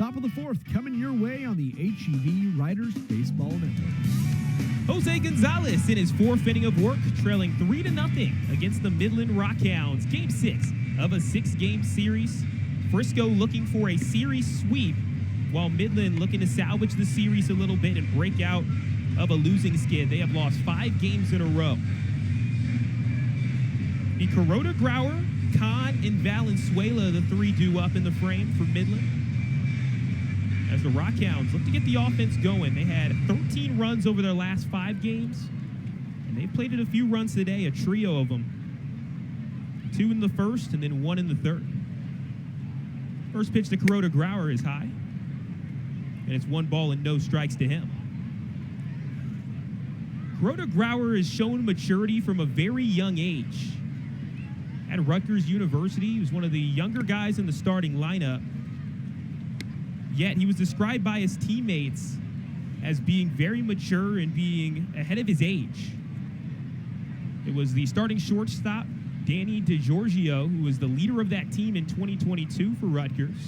Top of the fourth coming your way on the HEV Riders Baseball Network. Jose Gonzalez in his fourth inning of work, trailing 3-0 against the Midland Rockhounds. Game 6 of a 6-game series. Frisco looking for a series sweep, while Midland looking to salvage the series a little bit and break out of a losing skid. They have lost 5 games in a row. The Kuroda Grauer, Kahn, and Valenzuela, the 3 due up in the frame for Midland, as the Rockhounds look to get the offense going. They had 13 runs over their last 5 games, and they played it a few runs today, a trio of them. 2 in the first and then 1 in the third. First pitch to Kuroda Grauer is high, and it's 1 ball and no strikes to him. Kuroda Grauer has shown maturity from a very young age. At Rutgers University, he was one of the younger guys in the starting lineup. Yet he was described by his teammates as being very mature and being ahead of his age. It was the starting shortstop, Danny DiGiorgio, who was the leader of that team in 2022 for Rutgers.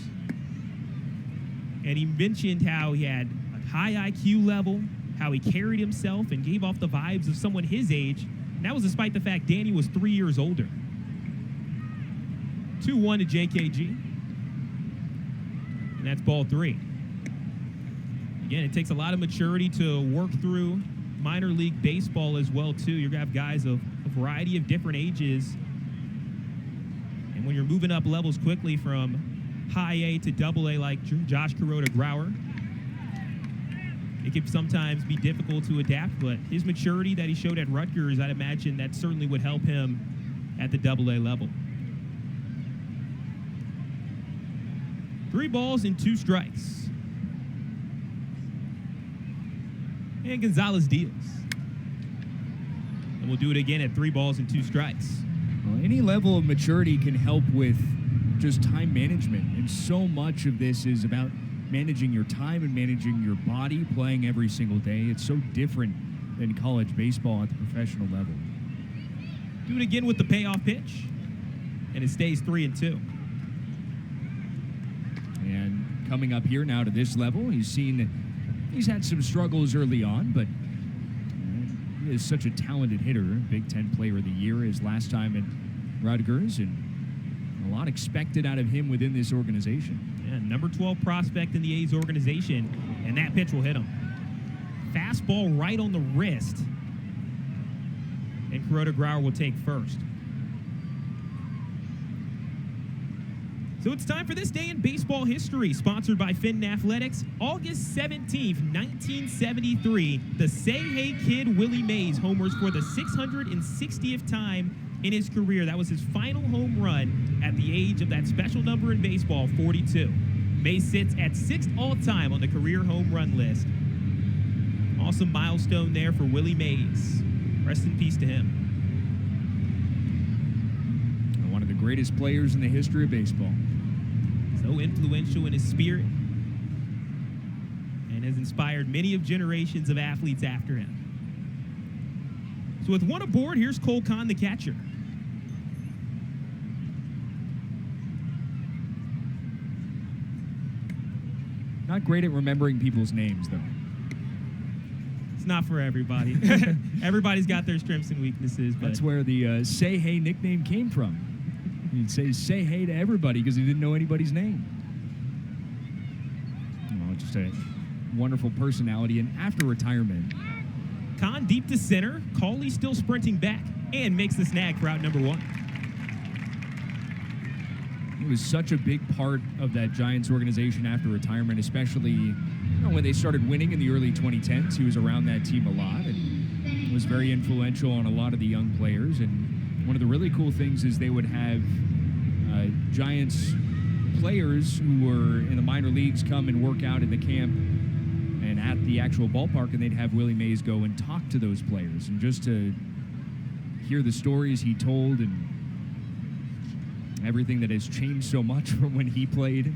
And he mentioned how he had a high IQ level, how he carried himself and gave off the vibes of someone his age. And that was despite the fact Danny was 3 years older. 2-1 to JKG. And that's ball 3. Again, it takes a lot of maturity to work through minor league baseball as well, too. You're going to have guys of a variety of different ages. And when you're moving up levels quickly from high A to double A like Josh Kuroda Grauer, it can sometimes be difficult to adapt, but his maturity that he showed at Rutgers, I'd imagine that certainly would help him at the double A level. 3 balls and 2 strikes. And Gonzalez deals. And we'll do it again at 3 balls and 2 strikes. Well, any level of maturity can help with just time management. And so much of this is about managing your time and managing your body, playing every single day. It's so different than college baseball at the professional level. Do it again with the payoff pitch. And it stays 3-2. And coming up here now to this level, he's had some struggles early on, but he is such a talented hitter. Big Ten Player of the Year his last time at Rutgers, and a lot expected out of him within this organization. Yeah, number 12 prospect in the A's organization, and that pitch will hit him. Fastball right on the wrist, and Kuroda Grauer will take first. So it's time for this day in baseball history, sponsored by Fenton Athletics. August 17th, 1973, the Say Hey Kid Willie Mays homers for the 660th time in his career. That was his final home run at the age of that special number in baseball, 42. Mays sits at 6th all-time on the career home run list. Awesome milestone there for Willie Mays. Rest in peace to him. One of the greatest players in the history of baseball. So influential in his spirit and has inspired many of generations of athletes after him. So with 1 aboard, here's Cole Kahn, the catcher. Not great at remembering people's names, though. It's not for everybody. Everybody's got their strengths and weaknesses. But that's where the Say Hey nickname came from. He'd say hey to everybody because he didn't know anybody's name. Oh, just a wonderful personality. And after retirement, Kahn deep to center. Cauley still sprinting back and makes the snag for out number 1. He was such a big part of that Giants organization after retirement, especially when they started winning in the early 2010s. He was around that team a lot and was very influential on a lot of the young players. And one of the really cool things is they would have Giants players who were in the minor leagues come and work out in the camp and at the actual ballpark, and they'd have Willie Mays go and talk to those players. And just to hear the stories he told and everything that has changed so much from when he played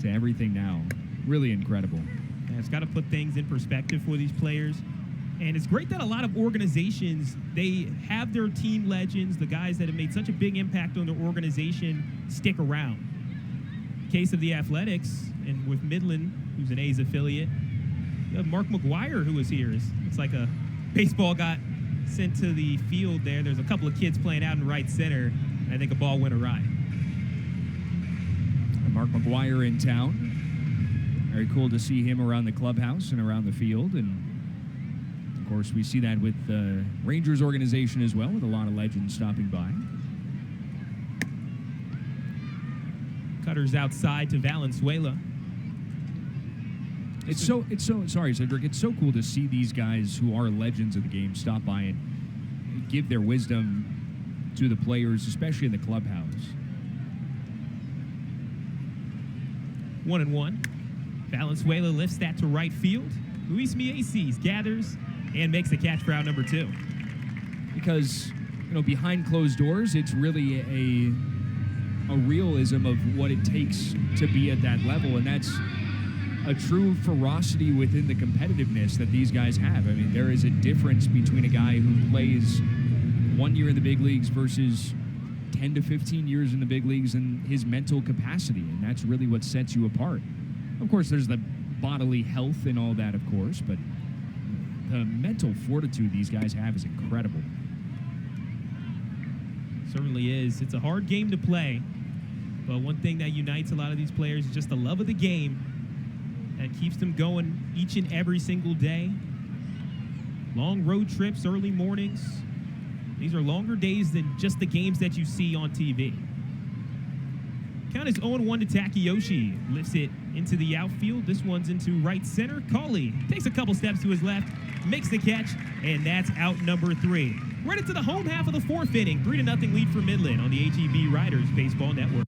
to everything now. Really incredible. And it's got to put things in perspective for these players. And it's great that a lot of organizations, they have their team legends, the guys that have made such a big impact on their organization, stick around. In case of the Athletics, And with Midland, who's an A's affiliate, you have Mark McGuire, who was here. It's like a baseball got sent to the field there. There's a couple of kids playing out in right center. And I think a ball went awry. Mark McGuire in town. Very cool to see him around the clubhouse and around the field. And, of course, we see that with the Rangers organization as well, with a lot of legends stopping by. Cutters outside to Valenzuela. It's so sorry, Cedric. It's so cool to see these guys who are legends of the game stop by and give their wisdom to the players, especially in the clubhouse. 1-1. Valenzuela lifts that to right field. Luis Mieses gathers and makes the catch for out number 2. Because, behind closed doors, it's really a realism of what it takes to be at that level, and that's a true ferocity within the competitiveness that these guys have. I mean, there is a difference between a guy who plays 1 year in the big leagues versus 10 to 15 years in the big leagues and his mental capacity, and that's really what sets you apart. Of course, there's the bodily health and all that, of course, but the mental fortitude these guys have is incredible. Certainly is. It's a hard game to play, but one thing that unites a lot of these players is just the love of the game that keeps them going each and every single day. Long road trips, early mornings. These are longer days than just the games that you see on TV. Count is 0-1 to Takayoshi. Lifts it into the outfield. This one's into right center. Cauley takes a couple steps to his left, makes the catch, and that's out number 3. Right into the home half of the 4th inning. 3-0 lead for Midland on the HEB Riders Baseball Network.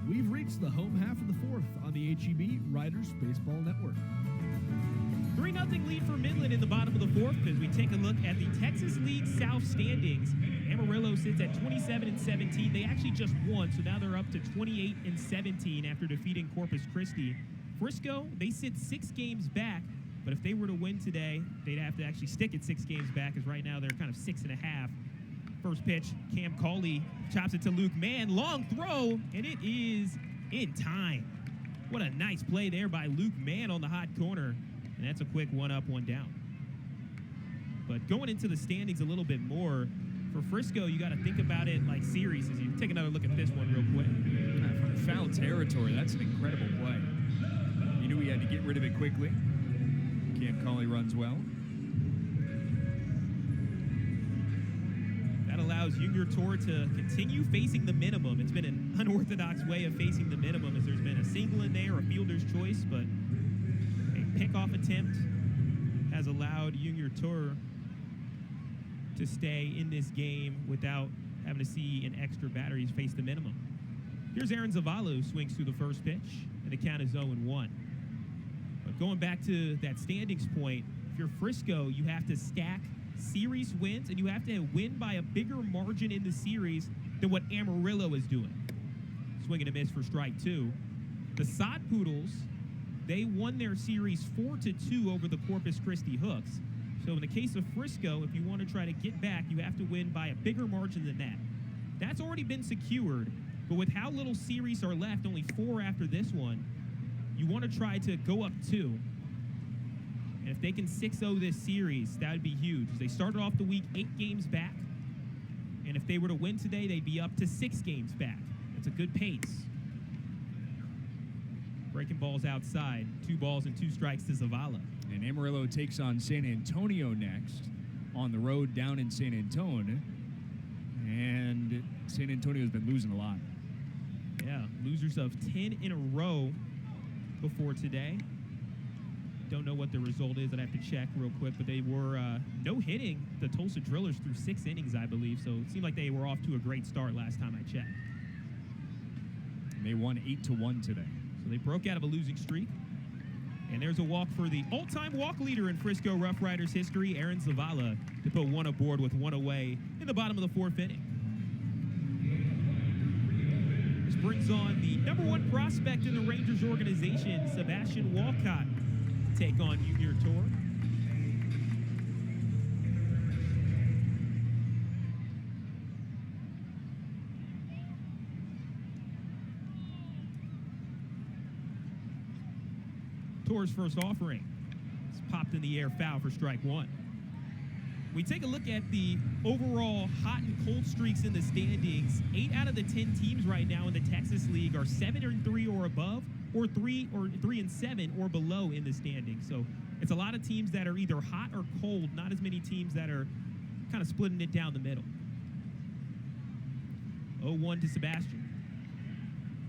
We've reached the home half of the 4th on the HEB Riders Baseball Network. 3-0 lead for Midland in the bottom of the 4th as we take a look at the Texas League South standings. Amarillo sits at 27-17. They actually just won, so now they're up to 28-17 after defeating Corpus Christi. Frisco, they sit 6 games back, but if they were to win today, they'd have to actually stick at 6 games back, as right now they're kind of 6.5. First pitch, Cam Cauley chops it to Luke Mann. Long throw, and it is in time. What a nice play there by Luke Mann on the hot corner. And that's a quick 1 up, 1 down. But going into the standings a little bit more, for Frisco, you got to think about it like series. As you take another look at this one real quick. From foul territory, that's an incredible play. You knew he had to get rid of it quickly. Cam Cauley runs well. That allows Junior Tor to continue facing the minimum. It's been an unorthodox way of facing the minimum, as there's been a single in there, a fielder's choice, but pickoff attempt has allowed Junior Tor to stay in this game without having to see an extra batter. He's faced the minimum. Here's Aaron Zavala, who swings through the first pitch, and the count is 0-1. But going back to that standings point, if you're Frisco, you have to stack series wins, and you have to win by a bigger margin in the series than what Amarillo is doing. Swing and a miss for strike 2. The Sod Poodles, they won their series 4-2 over the Corpus Christi Hooks. So in the case of Frisco, if you want to try to get back, you have to win by a bigger margin than that. That's already been secured, but with how little series are left, only 4 after this one, you want to try to go up 2. And if they can 6-0 this series, that would be huge. They started off the week 8 games back, and if they were to win today, they'd be up to 6 games back. That's a good pace. Breaking balls outside. 2 balls and 2 strikes to Zavala. And Amarillo takes on San Antonio next on the road down in San Antonio. And San Antonio's been losing a lot. Yeah, losers of 10 in a row before today. Don't know what the result is. I'd have to check real quick, but they were no-hitting the Tulsa Drillers through 6 innings, I believe. So it seemed like they were off to a great start last time I checked. And they won 8-1 today. So they broke out of a losing streak. And there's a walk for the all-time walk leader in Frisco RoughRiders history, Aaron Zavala, to put 1 aboard with 1 away in the bottom of the 4th inning. This brings on the #1 prospect in the Rangers organization, Sebastian Walcott, to take on Junior Tor. Torres' first offering. It's popped in the air, foul for strike one. We take a look at the overall hot and cold streaks in the standings. 8 out of the 10 teams right now in the Texas League are 7-3 or above, or 3-7 or below in the standings. So it's a lot of teams that are either hot or cold, not as many teams that are kind of splitting it down the middle. 0-1 to Sebastian.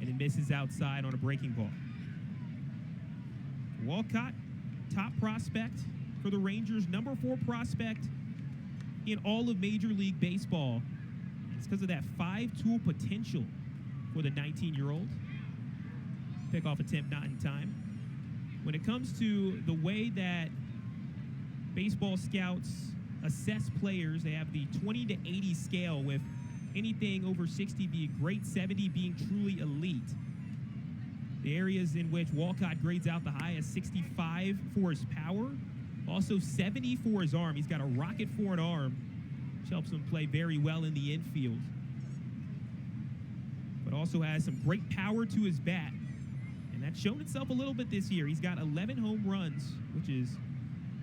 And it misses outside on a breaking ball. Walcott, top prospect for the Rangers, number 4 prospect in all of Major League Baseball. It's because of that 5-tool potential for the 19-year-old. Pickoff attempt not in time. When it comes to the way that baseball scouts assess players, they have the 20 to 80 scale, with anything over 60 being great, 70 being truly elite. The areas in which Walcott grades out the highest: 65 for his power, also 70 for his arm. He's got a rocket for an arm, which helps him play very well in the infield. But also has some great power to his bat, and that's shown itself a little bit this year. He's got 11 home runs, which is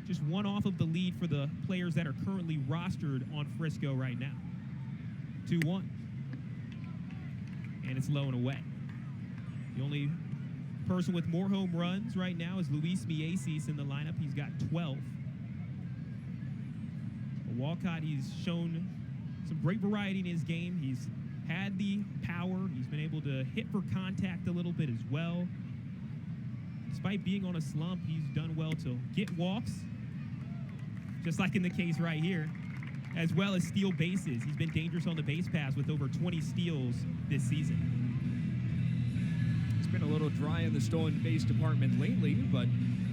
just one off of the lead for the players that are currently rostered on Frisco right now. 2-1. And it's low and away. The only person with more home runs right now is Luis Miesis in the lineup. He's got 12. Walcott, he's shown some great variety in his game. He's had the power. He's been able to hit for contact a little bit as well. Despite being on a slump, he's done well to get walks, just like in the case right here, as well as steal bases. He's been dangerous on the base paths with over 20 steals this season. It's been a little dry in the stolen base department lately, but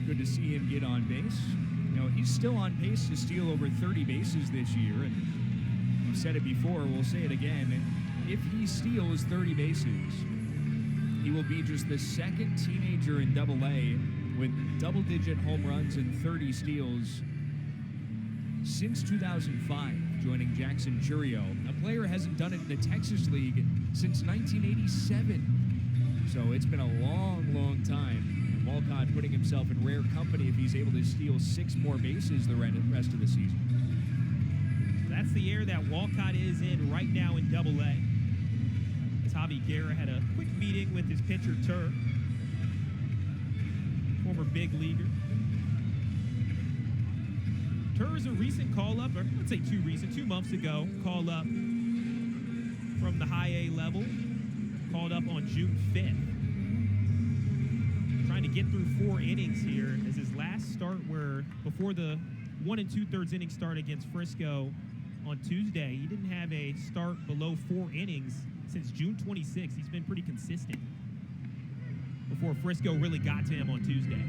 good to see him get on base. You know, he's still on pace to steal over 30 bases this year, and we've said it before, we'll say it again. If he steals 30 bases, he will be just the second teenager in Double-A with double-digit home runs and 30 steals since 2005, joining Jackson Churio. A player hasn't done it in the Texas League since 1987. So it's been a long, long time. And Walcott putting himself in rare company if he's able to steal 6 more bases the rest of the season. That's the air that Walcott is in right now in Double-A. As Javi Guerra had a quick meeting with his pitcher, Tur, former big leaguer. Tur is a recent call-up, or let's say 2 months ago, call-up from the high A level, called up on June 5th. Trying to get through 4 innings here, as his last start were before the 1 2/3 inning start against Frisco on Tuesday. He didn't have a start below 4 innings since June 26th. He's been pretty consistent before Frisco really got to him on Tuesday.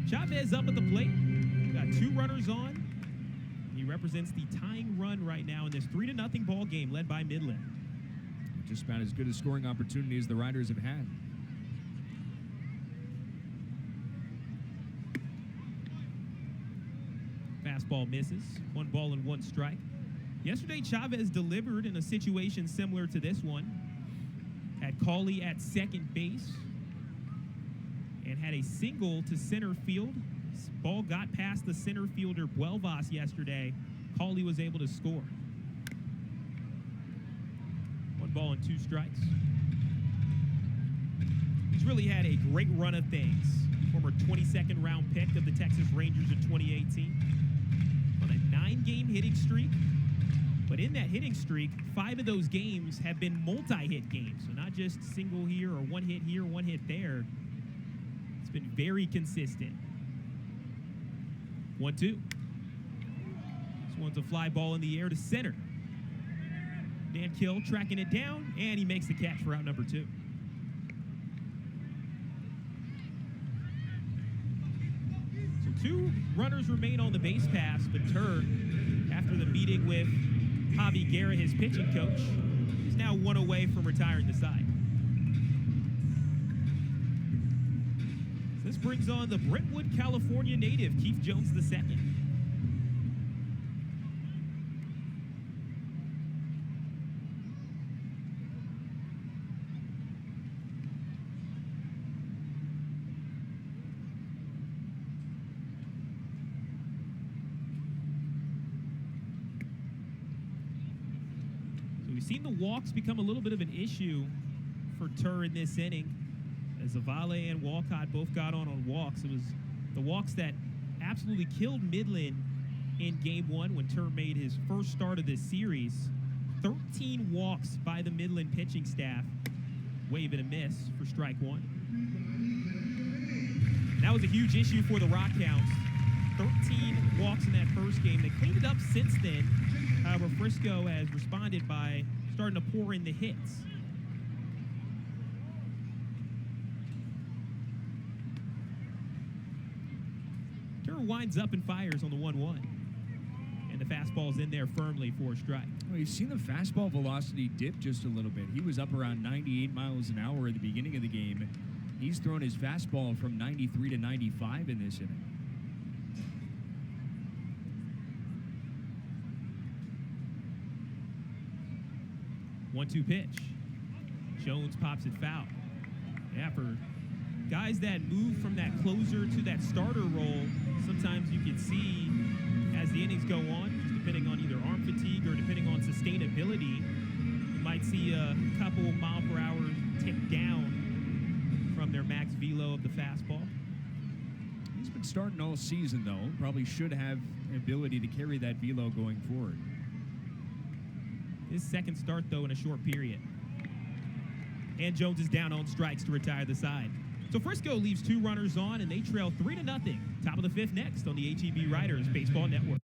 Chavez up at the plate. Got 2 runners on. He represents the tying run right now in this 3-0 ball game led by Midland. Just about as good a scoring opportunity as the Riders have had. Fastball misses. 1 ball and 1 strike. Yesterday, Chavez delivered in a situation similar to this one. Had Cauley at second base and had a single to center field. Ball got past the center fielder Buelvas yesterday. Cauley was able to score. 1 ball and 2 strikes. He's really had a great run of things. Former 22nd round pick of the Texas Rangers in 2018. On a 9-game hitting streak. But in that hitting streak, 5 of those games have been multi-hit games. So not just single here or 1 hit here, 1 hit there. It's been very consistent. 1-2. This one's a fly ball in the air to center. Dan Kill tracking it down, and he makes the catch for out number 2. So 2 runners remain on the base paths, but Tur, after the meeting with Javi Guerra, his pitching coach, is now 1 away from retiring the side. So this brings on the Brentwood, California native, Keith Jones II. seen the walks become a little bit of an issue for Tur in this inning, as Zavale and Walcott both got on walks. It was the walks that absolutely killed Midland in Game 1 when Tur made his first start of this series. 13 walks by the Midland pitching staff. Wave and a miss for strike one. And that was a huge issue for the Rockhounds. 13 walks in that first game. They cleaned it up since then. However, Frisco has responded by starting to pour in the hits. Tur winds up and fires on the 1-1. And the fastball's in there firmly for a strike. Well, you've seen the fastball velocity dip just a little bit. He was up around 98 miles an hour at the beginning of the game. He's thrown his fastball from 93 to 95 in this inning. 1-2 pitch. Jones pops it foul. Yeah, for guys that move from that closer to that starter role, sometimes you can see as the innings go on, just depending on either arm fatigue or depending on sustainability, you might see a couple mile per hour tick down from their max velo of the fastball. He's been starting all season, though. Probably should have an ability to carry that velo going forward. His second start, though, in a short period. And Jones is down on strikes to retire the side. So Frisco leaves 2 runners on, and they trail 3-0. Top of the 5th next on the HEB Riders Baseball Network.